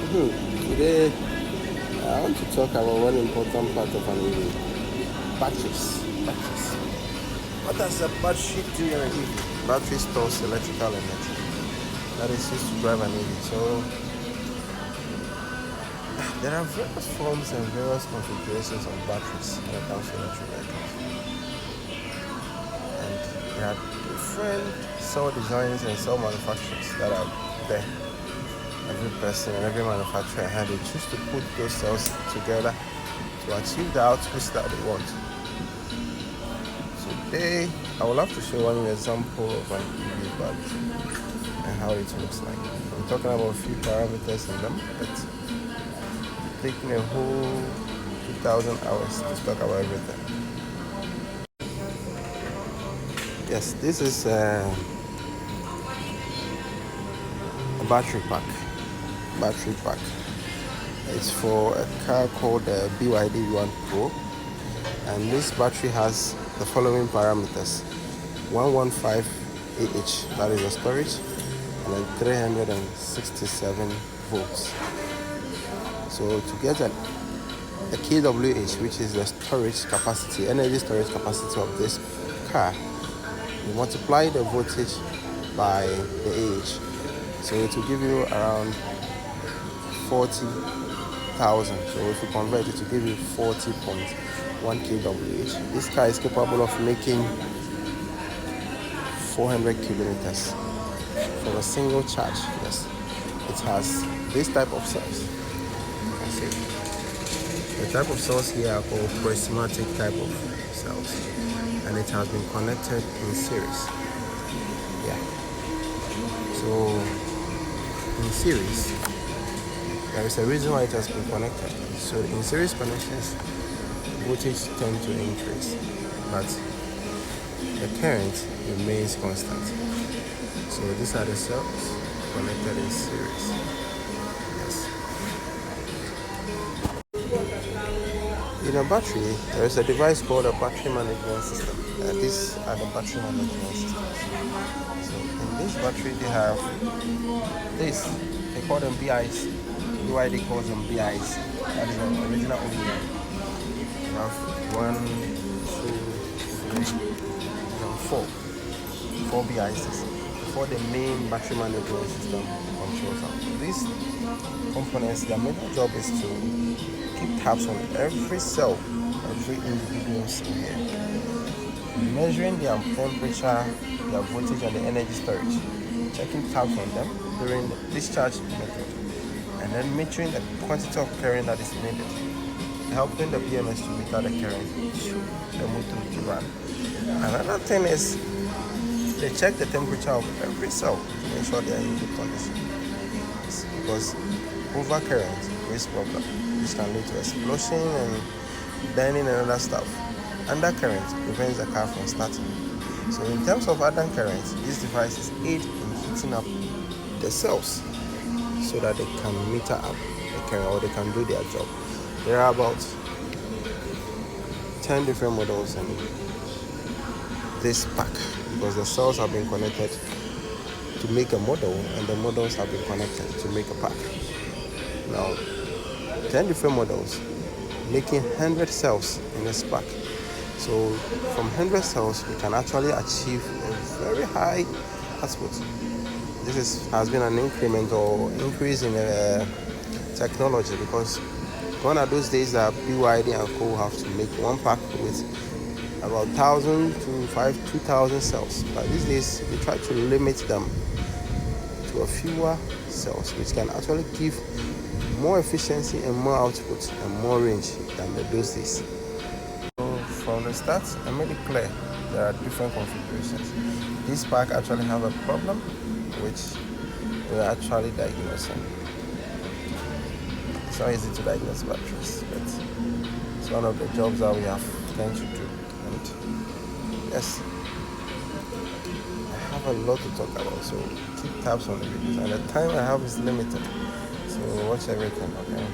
Today, I want to talk about one important part of an EV: batteries. Batteries. What does a battery do in an EV? Battery stores electrical energy that is used to drive an EV. So, there are various forms and various configurations of batteries when it comes to electric vehicles. And there are different cell designs and cell manufacturers that are there. Every person and every manufacturer had they choose to put those cells together to achieve the outputs that they want. Today, I would love to show one example of an EV battery and how it looks like. I'm talking about a few parameters in them, but taking a whole 2,000 hours to talk about everything. Yes, this is a battery pack. It's for a car called BYD V1 Pro, and this battery has the following parameters: 115 AH, that is the storage, and then 367 volts. So to get a kWh, which is the storage capacity, energy storage capacity of this car, you multiply the voltage by the AH. So it will give you around 40,000. So if you convert it to give you 40.1 kWh. This car is capable of making 400 kilometers from a single charge. Yes, it has this type of cells. You can see the type of cells here are called prismatic type of cells, and it has been connected in series. Yeah. So in series, there is a reason why it has been connected. So in series connections, voltage tend to increase, but the current remains constant. So these are the cells connected in series. Yes. In a battery, there is a device called a battery management system. These are the battery management systems. So in this battery, they have this. They call them BIs. BYD calls them BIs. That is the original OEM. You have 1, 2, 3, and 4 BIs for the main battery management system controls. These components, their major job is to keep tabs on every cell, every individual cell here, measuring their temperature, their voltage, and the energy storage, checking tabs on them during the discharge method, and then measuring the quantity of current that is needed, helping the BMS to meter the current should the motor to run. Another thing is they check the temperature of every cell to make sure they are in good condition. Because overcurrent is problem. This can lead to explosion and burning and other stuff. Undercurrent prevents the car from starting. So in terms of undercurrent, these devices aid in heating up the cells so that they can meter up the current, or they can do their job. There are about 10 different models in this pack, because the cells have been connected to make a model, and the models have been connected to make a pack. Now, 10 different models making 100 cells in this pack. So from 100 cells, you can actually achieve a very high output. This has been an increment or increase in technology, because gone are those days that BYD and Co have to make one pack with about 1,000 to 2,000 cells. But these days, they try to limit them to a fewer cells, which can actually give more efficiency and more output and more range than those days. So from the start, I made it clear there are different configurations. This pack actually have a problem, which we are actually diagnosing. It's not easy to diagnose batteries, but it's one of the jobs that we have tend to do. And yes, I have a lot to talk about, so keep tabs on the videos, and the time I have is limited, so watch everything, okay?